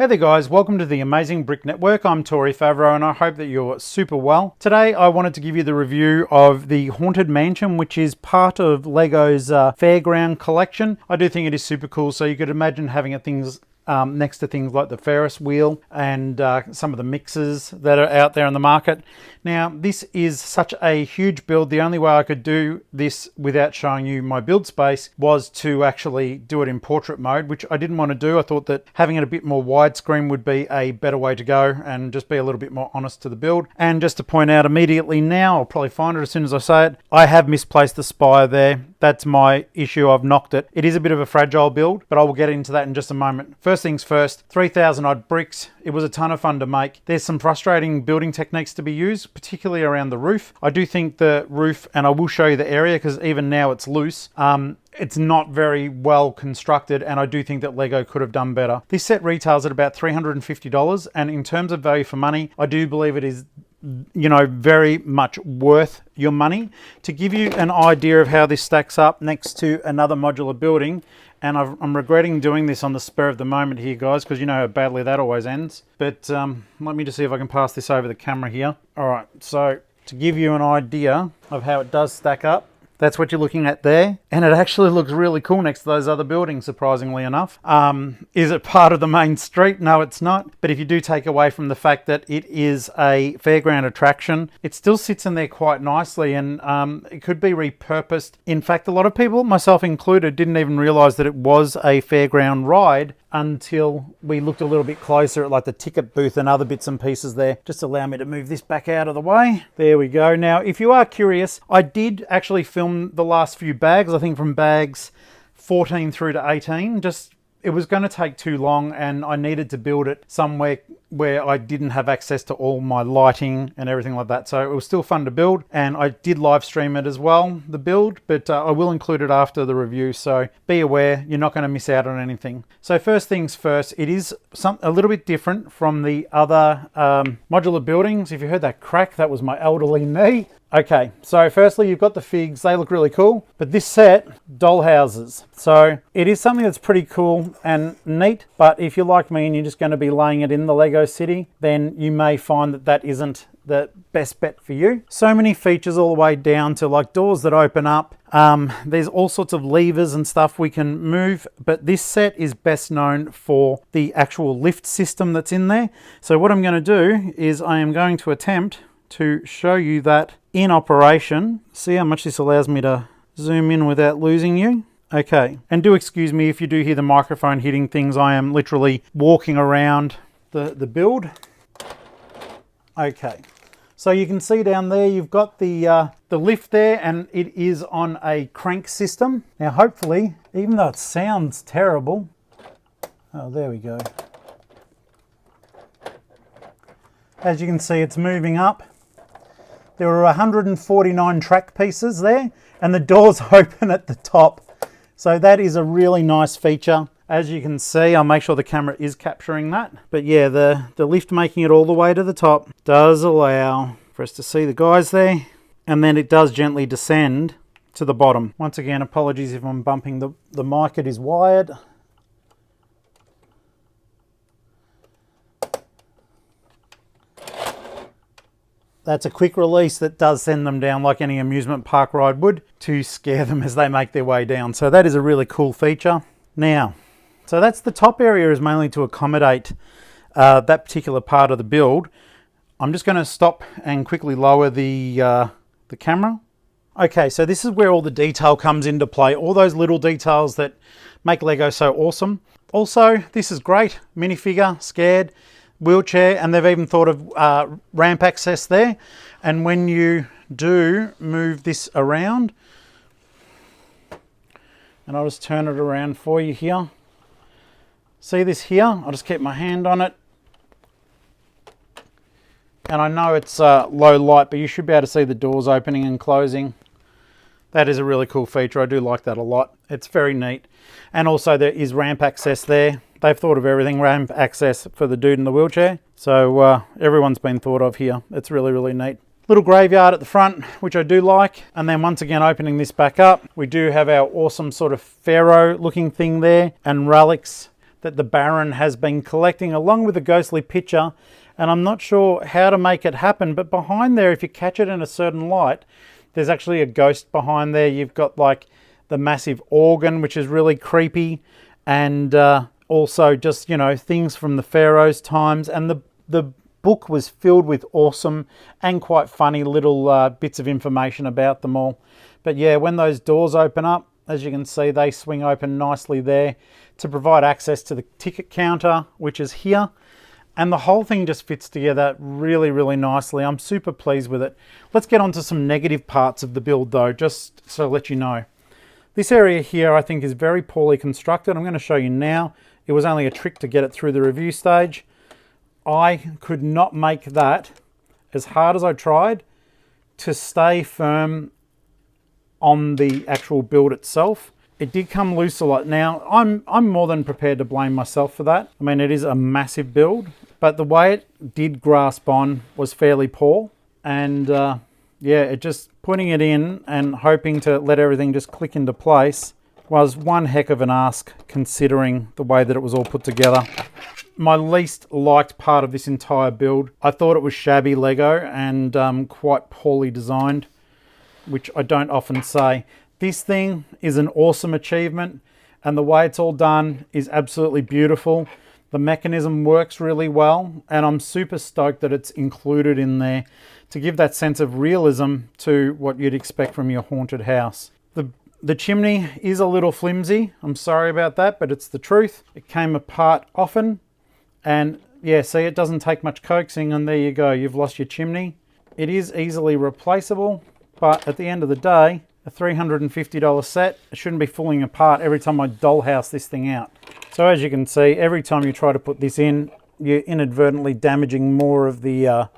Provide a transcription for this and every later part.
Hey there guys, welcome to the Amazing Brick Network. I'm Tori Favreau and I hope that you're super well. Today I wanted to give you the review of the Haunted Mansion, which is part of LEGO's Fairground collection. I do think it is super cool, so you could imagine having it next to things like the Ferris wheel and some of the mixers that are out there in the market. Now, this is such a huge build. The only way I could do this without showing you my build space was to actually do it in portrait mode, which I didn't want to do. I thought that having it a bit more widescreen would be a better way to go and just be a little bit more honest to the build. And just to point out immediately now, I'll probably find it as soon as I say it, I have misplaced the spire there. That's my issue. I've knocked it. It is a bit of a fragile build, but I will get into that in just a moment. First things first, 3,000 odd bricks. It was a ton of fun to make. There's some frustrating building techniques to be used, particularly around the roof. I do think the roof, and I will show you the area because even now it's loose, it's not very well constructed, and I do think that LEGO could have done better. This set retails at about $350, and in terms of value for money, I do believe it is, you know, very much worth your money. To give you an idea of how this stacks up next to another modular building, and I'm regretting doing this on the spur of the moment here, guys, because you know how badly that always ends. But let me just see if I can pass this over the camera here. All right, so to give you an idea of how it does stack up, that's what you're looking at there. And it actually looks really cool next to those other buildings, surprisingly enough. Is it part of the main street? No, it's not. But if you do take away from the fact that it is a fairground attraction, it still sits in there quite nicely, and it could be repurposed. In fact, a lot of people, myself included, didn't even realize that it was a fairground ride until we looked a little bit closer at like the ticket booth and other bits and pieces there. Just allow me to move this back out of the way. There we go. Now, if you are curious, I did actually film the last few bags, I think from bags 14 through to 18. It was going to take too long, and I needed to build it somewhere where I didn't have access to all my lighting and everything like that. So it was still fun to build, and I did live stream it as well, the build, but I will include it after the review. So be aware, you're not going to miss out on anything. So first things first, it is a little bit different from the other modular buildings. If you heard that crack, that was my elderly knee. Okay, so firstly, you've got the figs. They look really cool, but this set, doll houses. So it is something that's pretty cool and neat, but if you're like me and you're just going to be laying it in the Lego City, then you may find that that isn't the best bet for you. So many features all the way down to like doors that open up. There's all sorts of levers and stuff we can move, but this set is best known for the actual lift system that's in there. So what I'm going to do is I am going to attempt to show you that in operation. See how much this allows me to zoom in without losing you. Okay, and do excuse me if you do hear the microphone hitting things. I am literally walking around the build. Okay, so you can see down there you've got the lift there, and it is on a crank system. Now hopefully, even though it sounds terrible, oh there we go. As you can see, it's moving up. There were 149 track pieces there, and the doors open at the top. So that is a really nice feature. As you can see, I'll make sure the camera is capturing that. But yeah, the lift making it all the way to the top does allow for us to see the guys there, and then it does gently descend to the bottom. Once again, apologies if I'm bumping the mic, it is wired. That's a quick release that does send them down like any amusement park ride would to scare them as they make their way down. So that is a really cool feature. Now, so that's the top area is mainly to accommodate that particular part of the build. I'm just going to stop and quickly lower the camera. Okay, so this is where all the detail comes into play. All those little details that make LEGO so awesome. Also, this is great. Minifigure, scared. Wheelchair, and they've even thought of ramp access there. And when you do move this around, and I'll just turn it around for you here. See this here? I'll just keep my hand on it. And I know it's low light, but you should be able to see the doors opening and closing. That is a really cool feature. I do like that a lot. It's very neat. And also there is ramp access there. They've thought of everything, ramp access for the dude in the wheelchair. So everyone's been thought of here. It's really, really neat. Little graveyard at the front, which I do like. And then once again, opening this back up, we do have our awesome sort of pharaoh looking thing there and relics that the Baron has been collecting, along with a ghostly picture. And I'm not sure how to make it happen, but behind there, if you catch it in a certain light, there's actually a ghost behind there. You've got like the massive organ, which is really creepy, and also just, you know, things from the Pharaoh's times. And the book was filled with awesome and quite funny little bits of information about them all. But yeah, when those doors open up, as you can see, they swing open nicely there to provide access to the ticket counter, which is here. And the whole thing just fits together really, really nicely. I'm super pleased with it. Let's get on to some negative parts of the build though, just so I'll let you know. This area here I think is very poorly constructed. I'm going to show you now. It was only a trick to get it through the review stage. I could not make that, as hard as I tried, to stay firm on the actual build itself. It did come loose a lot. Now, I'm more than prepared to blame myself for that. I mean, it is a massive build, but the way it did grasp on was fairly poor. And yeah, it just putting it in and hoping to let everything just click into place was one heck of an ask, considering the way that it was all put together. My least liked part of this entire build, I thought it was shabby Lego and quite poorly designed, which I don't often say. This thing is an awesome achievement, and the way it's all done is absolutely beautiful. The mechanism works really well, and I'm super stoked that it's included in there to give that sense of realism to what you'd expect from your haunted house. The chimney is a little flimsy. I'm sorry about that, but it's the truth. It came apart often, and yeah, see, it doesn't take much coaxing, and there you go, you've lost your chimney. It is easily replaceable, but at the end of the day, a $350 set, it shouldn't be falling apart every time I dollhouse this thing out. So as you can see, every time you try to put this in, you're inadvertently damaging more of the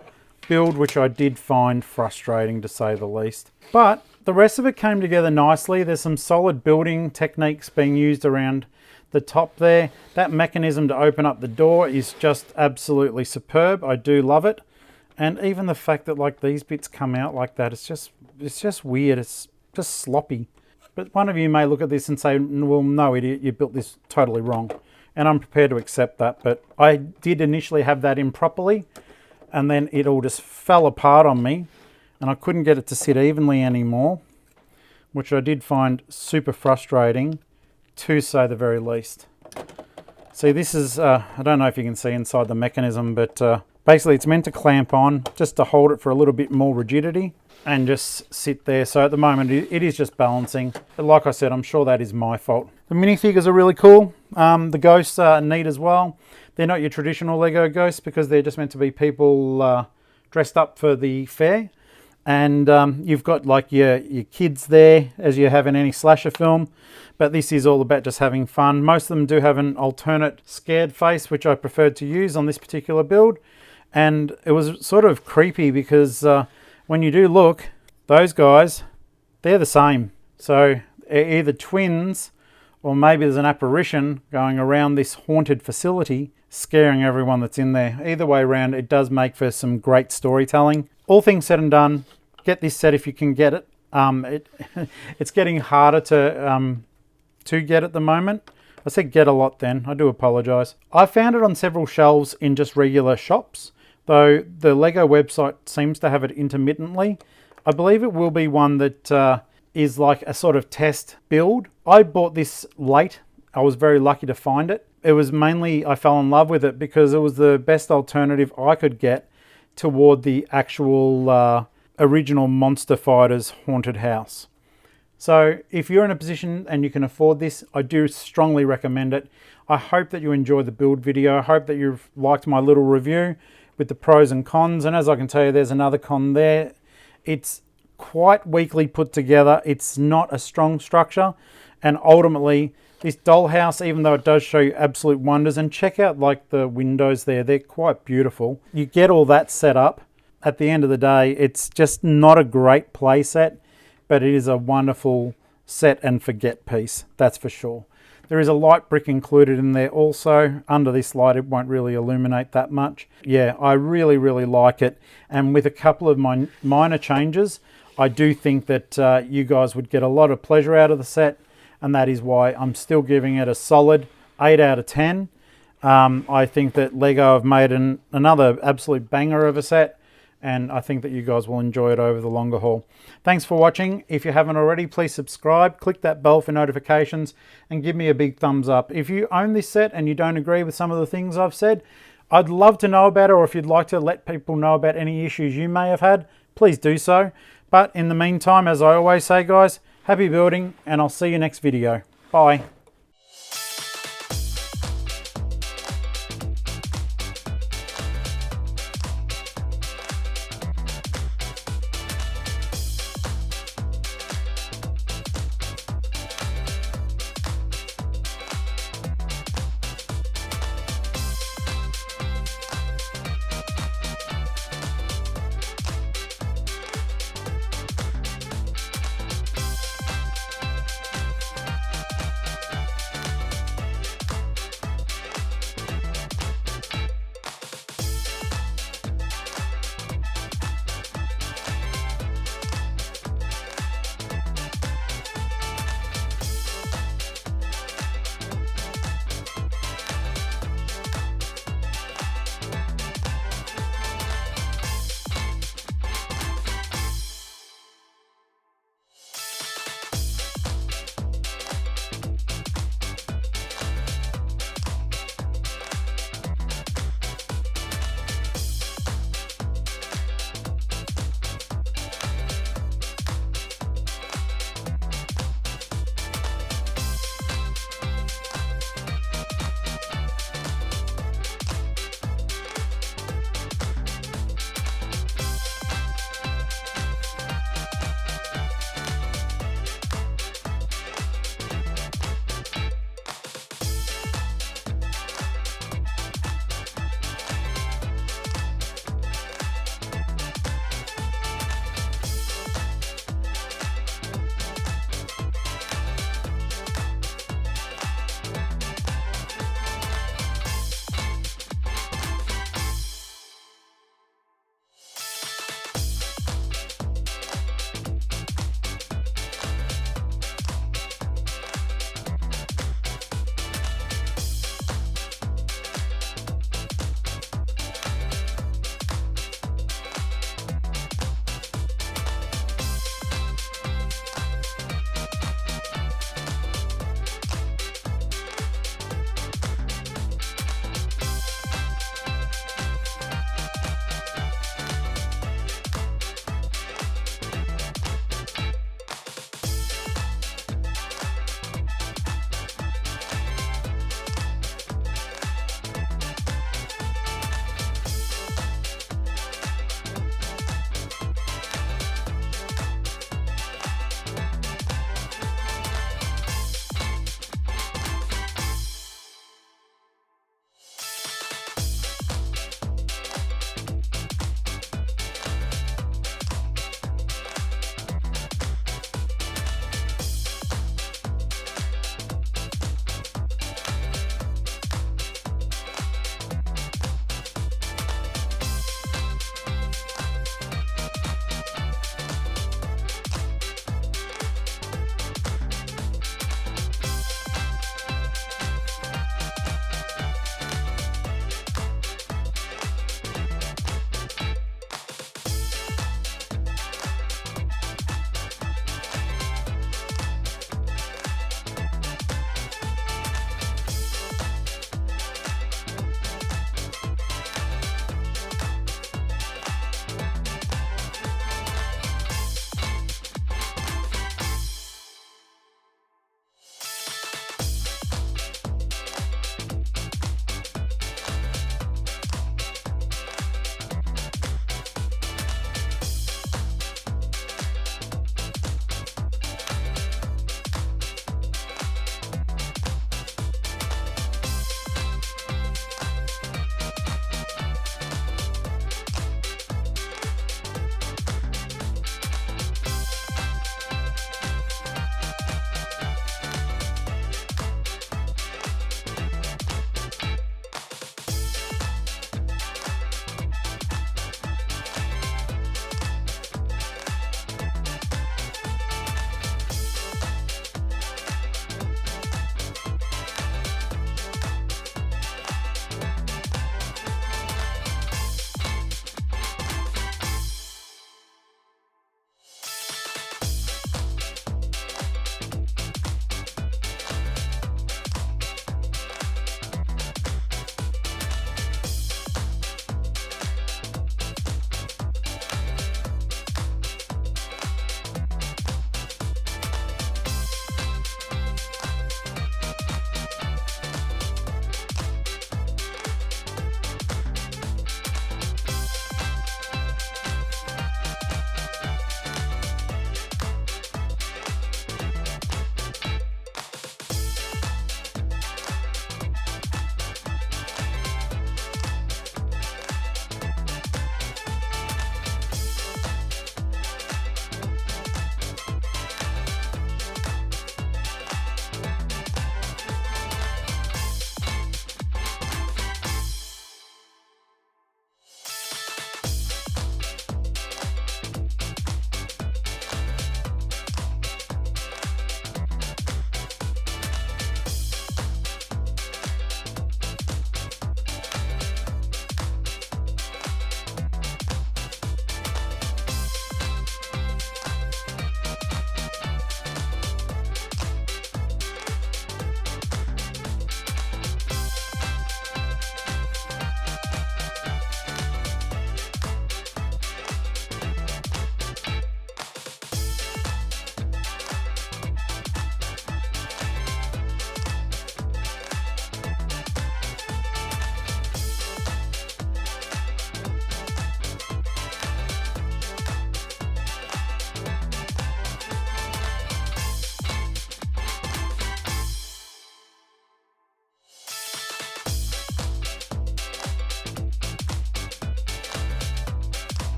build, which I did find frustrating to say the least. But the rest of it came together nicely. There's some solid building techniques being used around the top there. That mechanism to open up the door is just absolutely superb. I do love it. And even the fact that like these bits come out like that, it's just weird. It's just sloppy. But one of you may look at this and say, well, no, idiot, you built this totally wrong. And I'm prepared to accept that. But I did initially have that in properly, and then it all just fell apart on me, and I couldn't get it to sit evenly anymore, which I did find super frustrating, to say the very least. See, this is, I don't know if you can see inside the mechanism, but basically it's meant to clamp on just to hold it for a little bit more rigidity and just sit there. So at the moment it is just balancing. But like I said, I'm sure that is my fault. The minifigures are really cool. The ghosts are neat as well. They're not your traditional Lego ghosts because they're just meant to be people dressed up for the fair. And you've got like your kids there, as you have in any slasher film. But this is all about just having fun. Most of them do have an alternate scared face, which I preferred to use on this particular build. And it was sort of creepy because when you do look, those guys, they're the same. So either twins, or maybe there's an apparition going around this haunted facility, scaring everyone that's in there. Either way around, it does make for some great storytelling. All things said and done, get this set if you can get it. It's getting harder to get at the moment. I said get a lot then, I do apologise. I found it on several shelves in just regular shops, though the Lego website seems to have it intermittently. I believe it will be one that is like a sort of test build. I bought this late. I was very lucky to find it. It was mainly, I fell in love with it because it was the best alternative I could get toward the actual original Monster Fighters haunted house. So if you're in a position and you can afford this, I do strongly recommend it. I hope that you enjoyed the build video. I hope that you've liked my little review with the pros and cons. And as I can tell you, there's another con there. It's quite weakly put together. It's not a strong structure. And ultimately, this dollhouse, even though it does show you absolute wonders, and check out like the windows there, they're quite beautiful. You get all that set up. At the end of the day, it's just not a great play set, but it is a wonderful set and forget piece, that's for sure. There is a light brick included in there also. Under this light, it won't really illuminate that much. Yeah, I really, really like it. And with a couple of minor changes, I do think that you guys would get a lot of pleasure out of the set. And that is why I'm still giving it a solid 8 out of 10. I think that Lego have made another absolute banger of a set, and I think that you guys will enjoy it over the longer haul. Thanks for watching. If you haven't already, please subscribe, click that bell for notifications, and give me a big thumbs up. If you own this set and you don't agree with some of the things I've said, I'd love to know about it, or if you'd like to let people know about any issues you may have had, please do so. But in the meantime, as I always say, guys, happy building, and I'll see you next video. Bye.